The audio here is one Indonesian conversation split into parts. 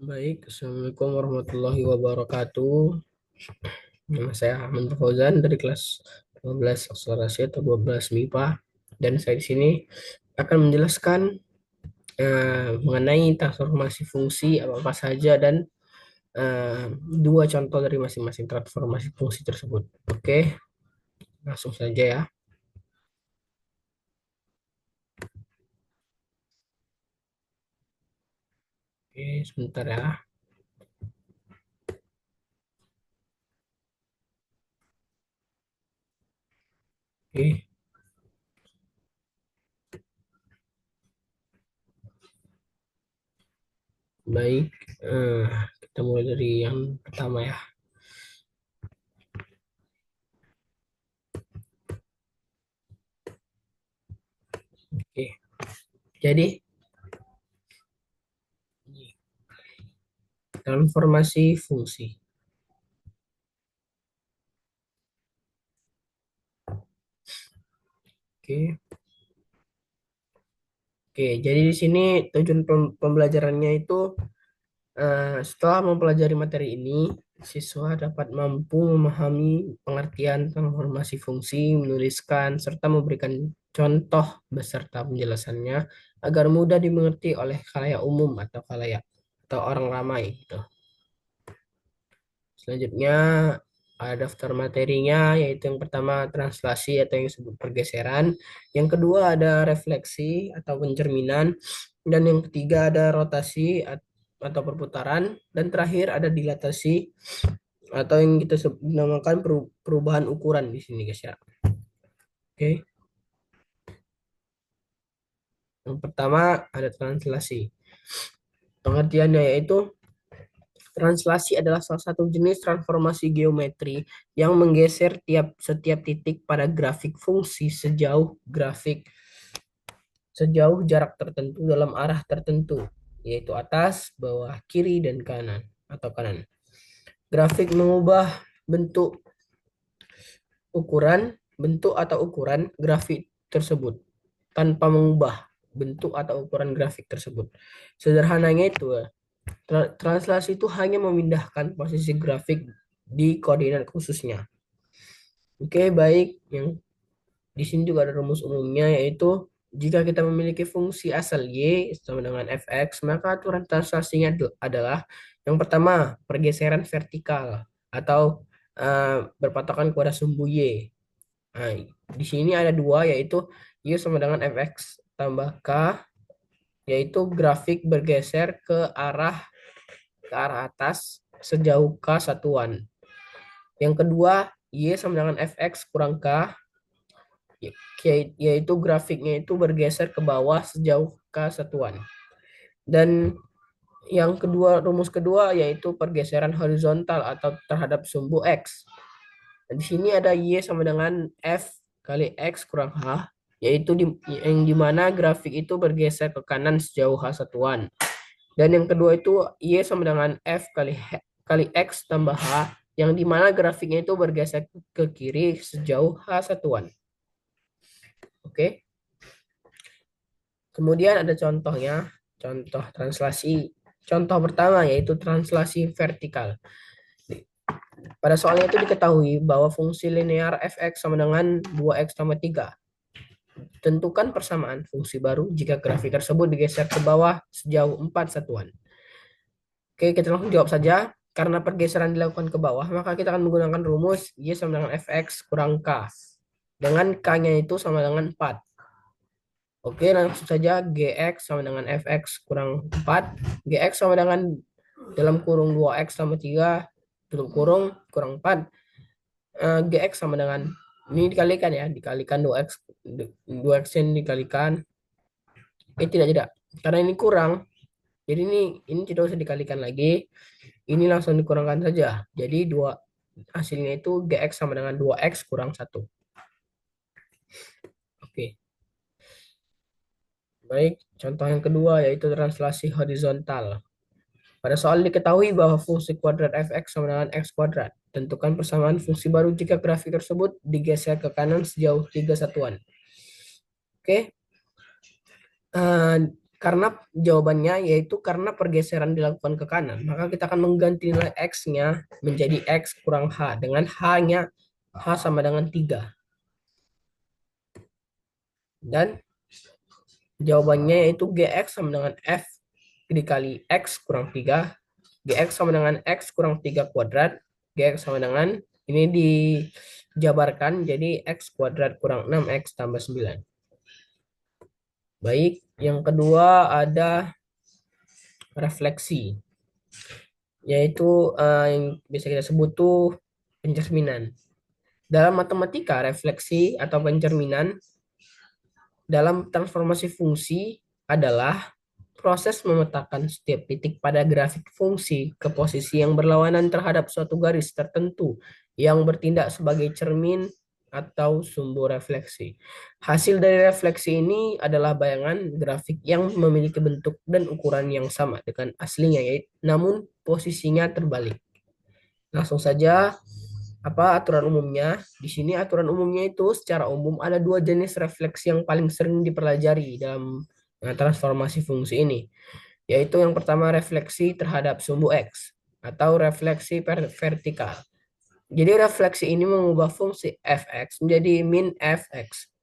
Baik, Assalamualaikum warahmatullahi wabarakatuh. Nama saya Ahmad Fauzan dari kelas 12 akselerasi atau 12 MIPA. Dan saya di sini akan menjelaskan mengenai transformasi fungsi apa-apa saja dan eh, dua contoh dari masing-masing transformasi fungsi tersebut. Oke, langsung saja ya. Oke, sebentar ya. Oke, baik. Eh, kita mulai dari yang pertama ya. Oke, jadi transformasi fungsi. Oke. Oke, jadi di sini tujuan pembelajarannya itu setelah mempelajari materi ini, siswa dapat mampu memahami pengertian transformasi fungsi, menuliskan, serta memberikan contoh beserta penjelasannya agar mudah dimengerti oleh khalayak umum atau khalayak atau orang ramai gitu. Selanjutnya ada daftar materinya, yaitu yang pertama translasi atau yang disebut pergeseran, yang kedua ada refleksi atau pencerminan, dan yang ketiga ada rotasi atau perputaran, dan terakhir ada dilatasi atau yang kita namakan perubahan ukuran di sini guys ya. Oke, yang pertama ada translasi. Pengertiannya yaitu translasi adalah salah satu jenis transformasi geometri yang menggeser setiap titik pada grafik fungsi sejauh jarak tertentu dalam arah tertentu, yaitu atas, bawah, kiri, dan kanan atau kanan. Grafik mengubah bentuk bentuk atau ukuran grafik tersebut tanpa mengubah bentuk atau ukuran grafik tersebut. Sederhananya itu, translasi itu hanya memindahkan posisi grafik di koordinat khususnya. Oke, baik. Yang di sini juga ada rumus umumnya, yaitu jika kita memiliki fungsi asal y sama dengan fx, maka aturan translasinya adalah yang pertama pergeseran vertikal atau berpatokan kepada sumbu y. Nah, di sini ada dua, yaitu y sama dengan fx tambah k, yaitu grafik bergeser ke arah atas sejauh k satuan. Yang kedua, y sama dengan fx kurang k, yaitu grafiknya itu bergeser ke bawah sejauh k satuan. Dan yang kedua, rumus kedua yaitu pergeseran horizontal atau terhadap sumbu x. Dan di sini ada y sama dengan f kali x kurang h, yaitu yang dimana grafik itu bergeser ke kanan sejauh h satuan. Dan yang kedua itu y sama dengan f kali x tambah h, yang dimana grafiknya itu bergeser ke kiri sejauh h satuan. Oke. Kemudian ada contohnya, contoh translasi. Contoh pertama yaitu translasi vertikal. Pada soalnya itu diketahui bahwa fungsi linear fx sama dengan 2x tambah 3. Tentukan persamaan fungsi baru jika grafik tersebut digeser ke bawah sejauh 4 satuan. Oke, kita langsung jawab saja. Karena pergeseran dilakukan ke bawah, maka kita akan menggunakan rumus y sama dengan fx kurang k. Dengan k-nya itu sama dengan 4. Oke, langsung saja gx sama dengan fx kurang 4. Gx sama dengan dalam kurung 2x tambah 3 tutup kurung kurang 4. Gx sama dengan ini dikalikan ya, dikalikan 2x ini dikalikan. Tidak, karena ini kurang. Jadi ini tidak usah dikalikan lagi. Ini langsung dikurangkan saja. Jadi hasilnya itu gx sama dengan 2x kurang 1. Oke. Baik, contoh yang kedua yaitu translasi horizontal. Pada soal diketahui bahwa fungsi kuadrat fx sama dengan x kuadrat. Tentukan persamaan fungsi baru jika grafik tersebut digeser ke kanan sejauh 3 satuan. Oke. Eh, Karena jawabannya yaitu karena pergeseran dilakukan ke kanan, maka kita akan mengganti nilai X-nya menjadi X kurang H dengan H-nya H sama dengan 3. Dan jawabannya yaitu GX sama dengan F dikali X kurang 3. GX sama dengan X kurang 3 kuadrat. GX sama dengan, ini dijabarkan jadi X kuadrat kurang 6X tambah 9. Baik, yang kedua ada refleksi. Yaitu yang bisa kita sebut tuh pencerminan. Dalam matematika, refleksi atau pencerminan dalam transformasi fungsi adalah proses memetakan setiap titik pada grafik fungsi ke posisi yang berlawanan terhadap suatu garis tertentu yang bertindak sebagai cermin atau sumbu refleksi. Hasil dari refleksi ini adalah bayangan grafik yang memiliki bentuk dan ukuran yang sama dengan aslinya, yaitu namun posisinya terbalik. Langsung saja, apa aturan umumnya? Di sini aturan umumnya itu secara umum ada dua jenis refleksi yang paling sering dipelajari dalam transformasi fungsi ini, yaitu yang pertama refleksi terhadap sumbu X atau refleksi vertikal. Jadi refleksi ini mengubah fungsi fx menjadi min fx.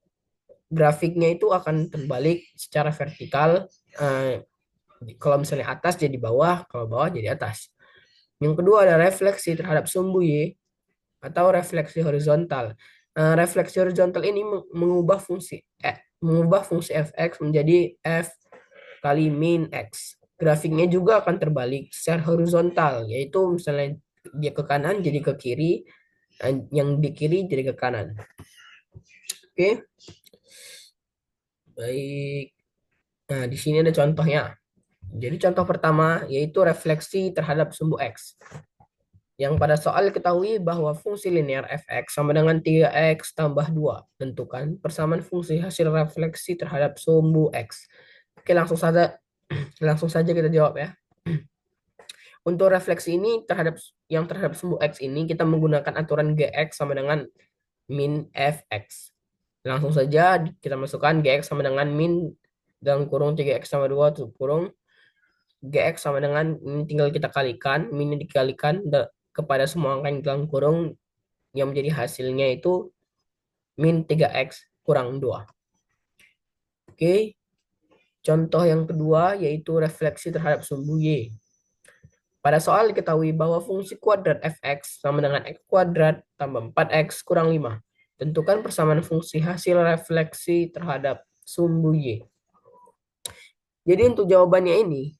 Grafiknya itu akan terbalik secara vertikal. Eh, Kalau misalnya atas jadi bawah, kalau bawah jadi atas. Yang kedua ada refleksi terhadap sumbu Y atau refleksi horizontal. Refleksi horizontal ini mengubah fungsi fx menjadi f kali min x. Grafiknya juga akan terbalik secara horizontal, yaitu misalnya dia ke kanan jadi ke kiri, yang di kiri jadi ke kanan. Oke, baik. Nah, di sini ada contohnya. Jadi contoh pertama yaitu refleksi terhadap sumbu x. Yang pada soal ketahui bahwa fungsi linear fx sama dengan 3x tambah 2. Tentukan persamaan fungsi hasil refleksi terhadap sumbu x. Oke, langsung saja kita jawab ya. Untuk refleksi ini terhadap sumbu x ini kita menggunakan aturan gx sama dengan min fx. Langsung saja kita masukkan gx sama dengan min dalam kurung 3x tambah 2 tutup kurung. Gx sama dengan ini tinggal kita kalikan, min dikalikan kepada semua angka yang dalam kurung yang menjadi hasilnya itu min 3x kurang 2. Oke, contoh yang kedua yaitu refleksi terhadap sumbu y. Pada soal diketahui bahwa fungsi kuadrat fx sama dengan x kuadrat tambah 4x kurang 5. Tentukan persamaan fungsi hasil refleksi terhadap sumbu y. Jadi untuk jawabannya ini,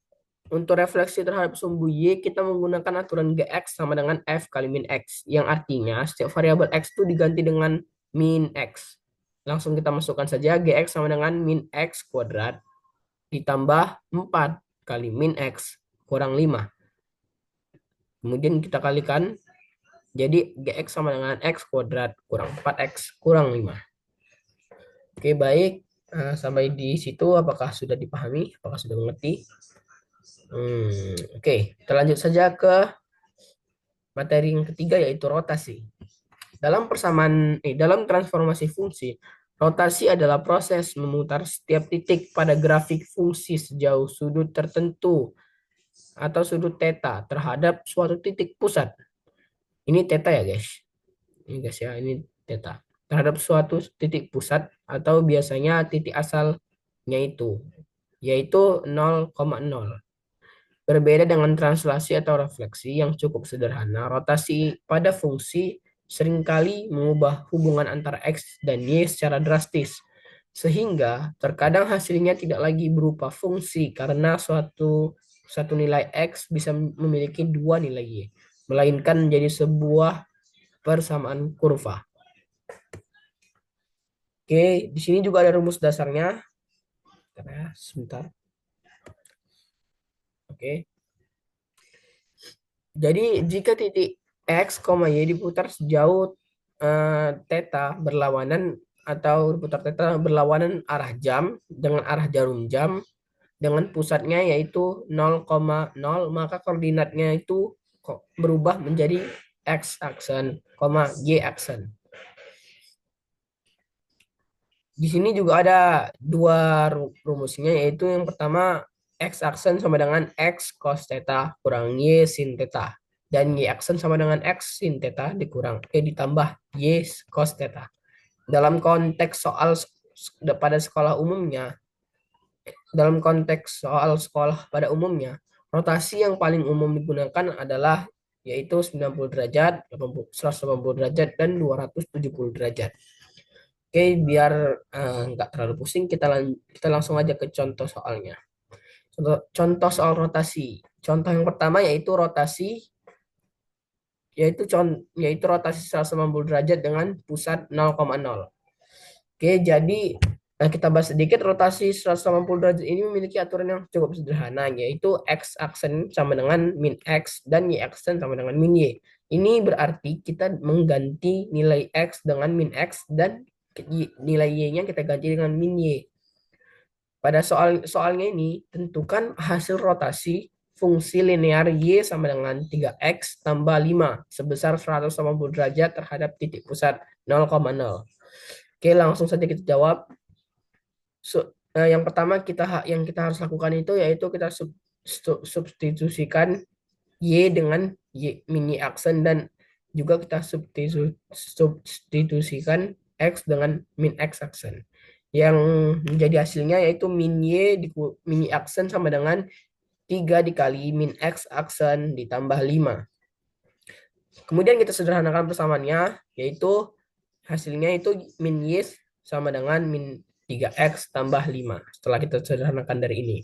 untuk refleksi terhadap sumbu y, kita menggunakan aturan gx sama dengan f kali min x. Yang artinya setiap variabel x itu diganti dengan min x. Langsung kita masukkan saja gx sama dengan min x kuadrat ditambah 4 kali min x kurang 5. Kemudian kita kalikan, jadi gx sama dengan x kuadrat kurang 4x kurang 5. Oke, baik. Sampai di situ apakah sudah dipahami? Apakah sudah mengerti? Oke, kita lanjut saja ke materi yang ketiga yaitu rotasi. Dalam transformasi fungsi, rotasi adalah proses memutar setiap titik pada grafik fungsi sejauh sudut tertentu atau sudut theta terhadap suatu titik pusat. Ini theta ya guys. Ini guys ya, ini theta. Terhadap suatu titik pusat atau biasanya titik asalnya itu, yaitu 0,0. Berbeda dengan translasi atau refleksi yang cukup sederhana, rotasi pada fungsi seringkali mengubah hubungan antara X dan Y secara drastis, sehingga terkadang hasilnya tidak lagi berupa fungsi karena satu nilai X bisa memiliki dua nilai Y, melainkan menjadi sebuah persamaan kurva. Oke, di sini juga ada rumus dasarnya. Sebentar. Oke. Jadi jika titik X, Y diputar sejauh theta berlawanan atau diputar theta berlawanan arah jam dengan arah jarum jam dengan pusatnya yaitu 0,0, maka koordinatnya itu berubah menjadi X aksen, Y aksen. Di sini juga ada dua rumusnya, yaitu yang pertama x aksen sama dengan x cos theta kurang y sin theta, dan y aksen sama dengan x sin theta ditambah y cos theta. Dalam konteks pada sekolah umumnya, dalam konteks soal sekolah pada umumnya, rotasi yang paling umum digunakan adalah yaitu 90 derajat, 180 derajat, dan 270 derajat. Oke, biar nggak terlalu pusing, kita langsung aja ke contoh soalnya. Contoh soal rotasi. Contoh yang pertama yaitu rotasi 180 derajat dengan pusat 0,0. Oke, jadi kita bahas sedikit. Rotasi 180 derajat ini memiliki aturan yang cukup sederhana, yaitu x aksen sama dengan min x dan y aksen sama dengan min y. Ini berarti kita mengganti nilai x dengan min x dan nilai y-nya kita ganti dengan min y. Pada soalnya ini, tentukan hasil rotasi fungsi linear y sama dengan 3x tambah 5 sebesar 180 derajat terhadap titik pusat 0,0. Oke, langsung saja kita jawab. Yang pertama yang kita harus lakukan itu yaitu kita substitusikan y dengan min y aksen, dan juga kita substitusikan x dengan min x aksen. Yang menjadi hasilnya yaitu min y aksen sama dengan 3 dikali min x aksen ditambah 5. Kemudian kita sederhanakan persamaannya, yaitu hasilnya itu min y sama dengan min 3x tambah 5. Setelah kita sederhanakan dari ini.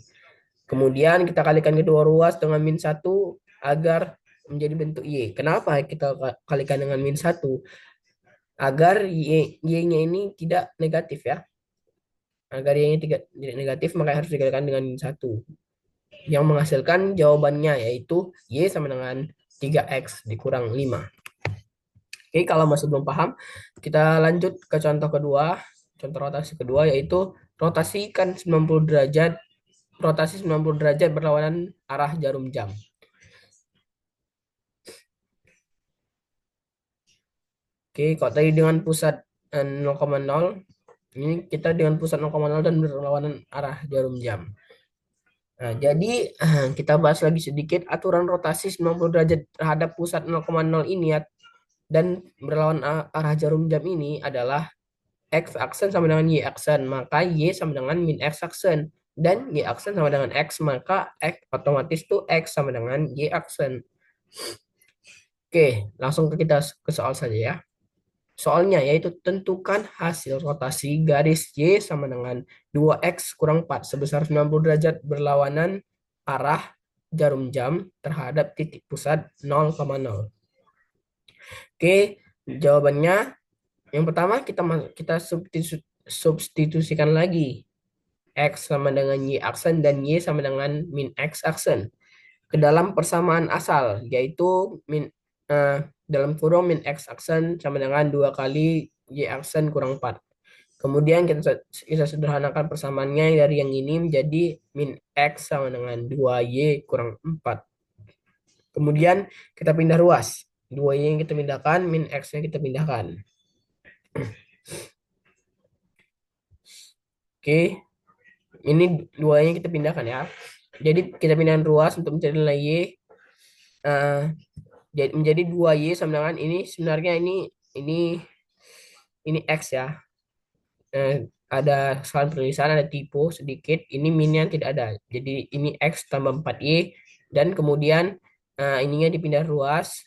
Kemudian kita kalikan kedua ruas dengan min 1 agar menjadi bentuk y. Kenapa kita kalikan dengan min 1? Agar y-nya ini tidak negatif ya. Agar y-nya tidak negatif, maka harus dikalikan dengan min 1. Yang menghasilkan jawabannya yaitu y sama dengan 3x dikurang 5. Oke, kalau masih belum paham, kita lanjut ke contoh kedua. Contoh rotasi kedua yaitu rotasi 90 derajat berlawanan arah jarum jam. Oke, kalau tadi dengan pusat 0,0, ini kita dengan pusat 0,0 dan berlawanan arah jarum jam. Nah, jadi kita bahas lagi sedikit aturan rotasi 90 derajat terhadap pusat 0,0 ini ya, dan berlawan arah jarum jam ini adalah x aksen sama dengan y aksen, maka y sama dengan min x aksen, dan y aksen sama dengan x, maka x otomatis tuh x sama dengan y aksen. Oke, langsung kita ke soal saja ya. Soalnya yaitu tentukan hasil rotasi garis y sama dengan 2x kurang 4 sebesar 90 derajat berlawanan arah jarum jam terhadap titik pusat 0,0. Oke, jawabannya yang pertama kita substitusikan lagi x sama dengan y aksen dan y sama dengan min x aksen ke dalam persamaan asal, yaitu dalam kurung min x aksen sama dengan 2 kali y aksen kurang 4. Kemudian kita sederhanakan persamaannya dari yang ini menjadi min x sama dengan 2y kurang 4. Kemudian kita pindah ruas. 2y yang kita pindahkan, min x-nya kita pindahkan. Oke, ini 2-nya kita pindahkan ya. Jadi kita pindahkan ruas untuk mencari nilai y. Jadi menjadi 2y sama dengan ini, sebenarnya ini x ya. Ada kesalahan penulisan, ada typo sedikit. Ini minnya tidak ada. Jadi ini x tambah 4y, dan kemudian ininya dipindah ruas.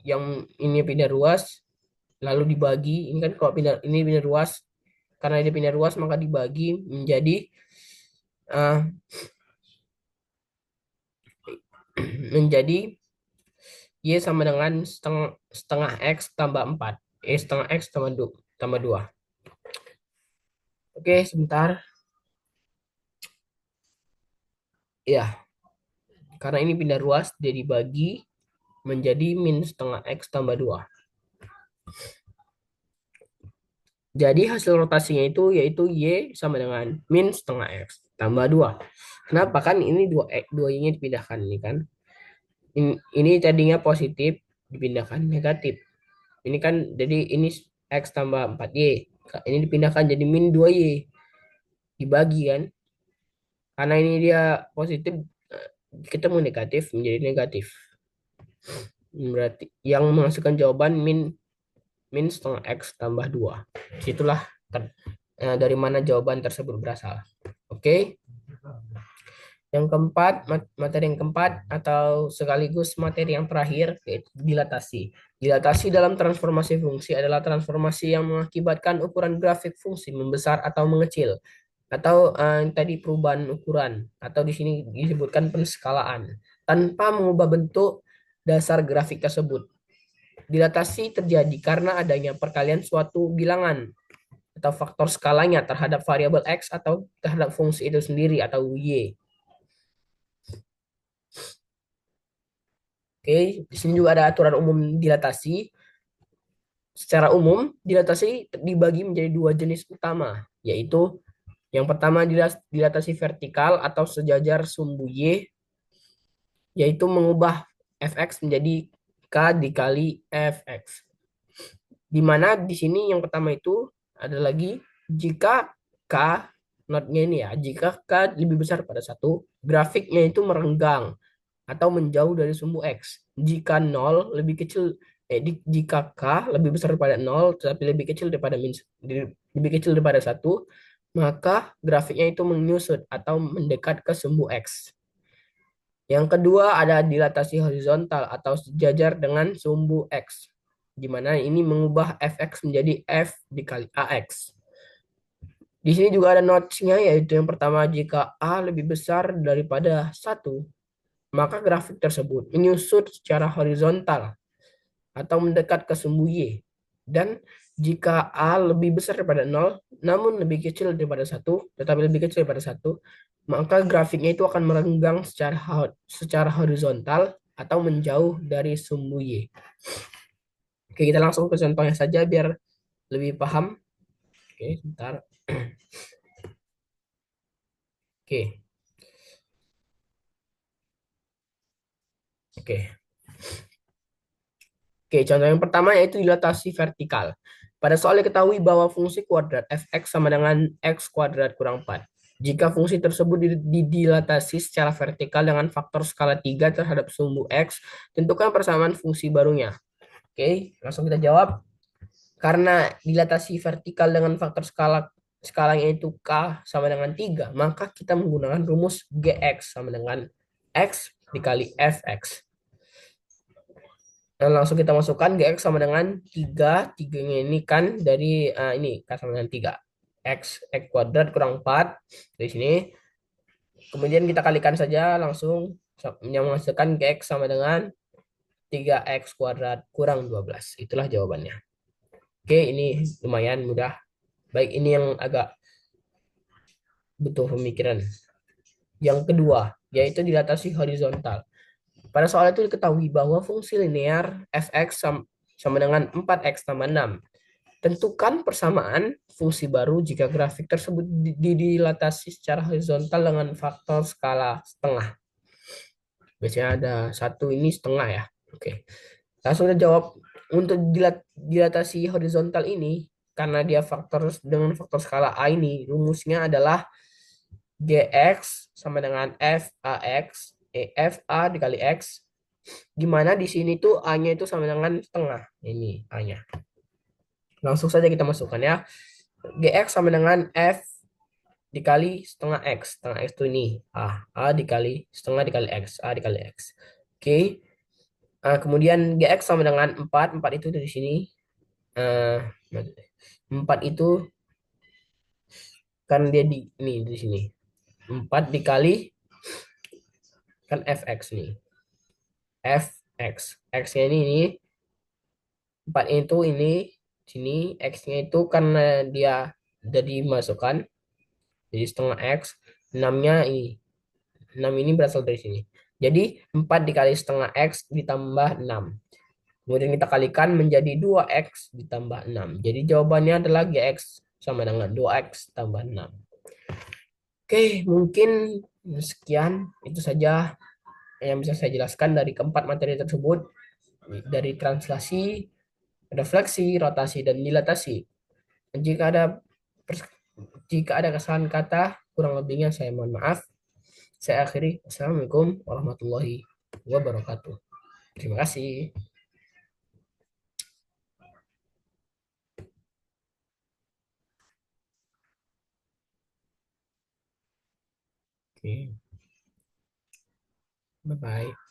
Yang ini pindah ruas lalu dibagi. Ini kan kalau ini pindah ruas, karena dia pindah ruas maka dibagi menjadi y sama dengan setengah x tambah 4. Setengah x tambah 2. Oke, sebentar. Ya, karena ini pindah ruas, dia dibagi menjadi min setengah x tambah 2. Jadi hasil rotasinya itu yaitu y sama dengan min setengah x tambah 2. Kenapa? Kan ini 2y-nya dipindahkan ini kan. Ini tadinya positif dipindahkan negatif. Ini kan jadi ini x tambah 4y. Ini dipindahkan jadi min 2Y. Dibagi kan. Karena ini dia positif, ketemu negatif menjadi negatif. Berarti yang menghasilkan jawaban min min setengah X tambah 2. Itulah dari mana jawaban tersebut berasal. Oke. Yang keempat, materi yang keempat atau sekaligus materi yang terakhir yaitu dilatasi. Dilatasi dalam transformasi fungsi adalah transformasi yang mengakibatkan ukuran grafik fungsi membesar atau mengecil atau tadi perubahan ukuran atau di sini disebutkan penskalaan tanpa mengubah bentuk dasar grafik tersebut. Dilatasi terjadi karena adanya perkalian suatu bilangan atau faktor skalanya terhadap variabel X atau terhadap fungsi itu sendiri atau Y. Oke, di sini juga ada aturan umum dilatasi. Secara umum, dilatasi dibagi menjadi dua jenis utama, yaitu yang pertama dilatasi vertikal atau sejajar sumbu Y, yaitu mengubah fx menjadi k dikali fx. Di mana di sini yang pertama itu ada lagi jika k notnya ini ya, jika k lebih besar pada satu, grafiknya itu merenggang atau menjauh dari sumbu X. Jika 0 lebih kecil, jika K lebih besar daripada 0, tetapi lebih kecil daripada lebih kecil daripada satu, maka grafiknya itu menyusut atau mendekat ke sumbu X. Yang kedua ada dilatasi horizontal atau sejajar dengan sumbu X, di mana ini mengubah fx menjadi f dikali ax. Di sini juga ada notch-nya, yaitu yang pertama jika A lebih besar daripada satu, maka grafik tersebut menyusut secara horizontal atau mendekat ke sumbu Y. Dan jika A lebih besar daripada 0, namun lebih kecil daripada satu, tetapi lebih kecil daripada satu, maka grafiknya itu akan merenggang secara horizontal atau menjauh dari sumbu Y. Oke, kita langsung ke contohnya saja biar lebih paham. Oke, sebentar. Oke, oke. Oke, contoh yang pertama yaitu dilatasi vertikal. Pada soal diketahui bahwa fungsi kuadrat fx sama dengan x kuadrat kurang 4. Jika fungsi tersebut didilatasi secara vertikal dengan faktor skala 3 terhadap sumbu x, tentukan persamaan fungsi barunya. Oke, langsung kita jawab. Karena dilatasi vertikal dengan faktor skalanya itu k sama dengan 3, maka kita menggunakan rumus gx sama dengan x dikali fx. Dan langsung kita masukkan Gx sama dengan 3. 3-nya ini kan dari ini K sama dengan 3. X kuadrat kurang 4. Dari sini. Kemudian kita kalikan saja langsung yang menghasilkan Gx sama dengan 3x kuadrat kurang 12. Itulah jawabannya. Oke, ini lumayan mudah. Baik, ini yang agak butuh pemikiran. Yang kedua, yaitu dilatasi horizontal. Pada soal itu diketahui bahwa fungsi linear fx sama dengan 4x tambah 6. Tentukan persamaan fungsi baru jika grafik tersebut dilatasi secara horizontal dengan faktor skala setengah. Biasanya ada satu ini setengah ya. Oke. Langsung kita jawab. Untuk dilatasi horizontal ini, karena dia faktor dengan faktor skala A ini, rumusnya adalah Gx sama dengan Fax, Fa dikali X, di mana di sini tuh A-nya itu sama dengan setengah. Ini A-nya. Langsung saja kita masukkan ya. Gx sama dengan F dikali setengah X. Setengah X itu ini. A dikali setengah dikali X. A dikali X. Oke. Kemudian Gx sama dengan 4. 4 itu dari sini. 4 itu kan dia ini di sini. 4 dikali kan Fx nih. Fx. X-nya ini 4 itu ini sini, X-nya itu karena dia udah dimasukkan jadi setengah X, 6-nya ini. 6 ini berasal dari sini. Jadi 4 dikali setengah X ditambah 6. Kemudian kita kalikan menjadi 2X ditambah 6. Jadi jawabannya adalah GX sama dengan 2X tambah 6. Oke, mungkin sekian. Itu saja yang bisa saya jelaskan dari keempat materi tersebut. Dari translasi, refleksi, rotasi, dan dilatasi. Jika ada pers- jika ada kesalahan kata, kurang lebihnya saya mohon maaf. Saya akhiri. Assalamualaikum warahmatullahi wabarakatuh. Terima kasih. Oke, bye-bye.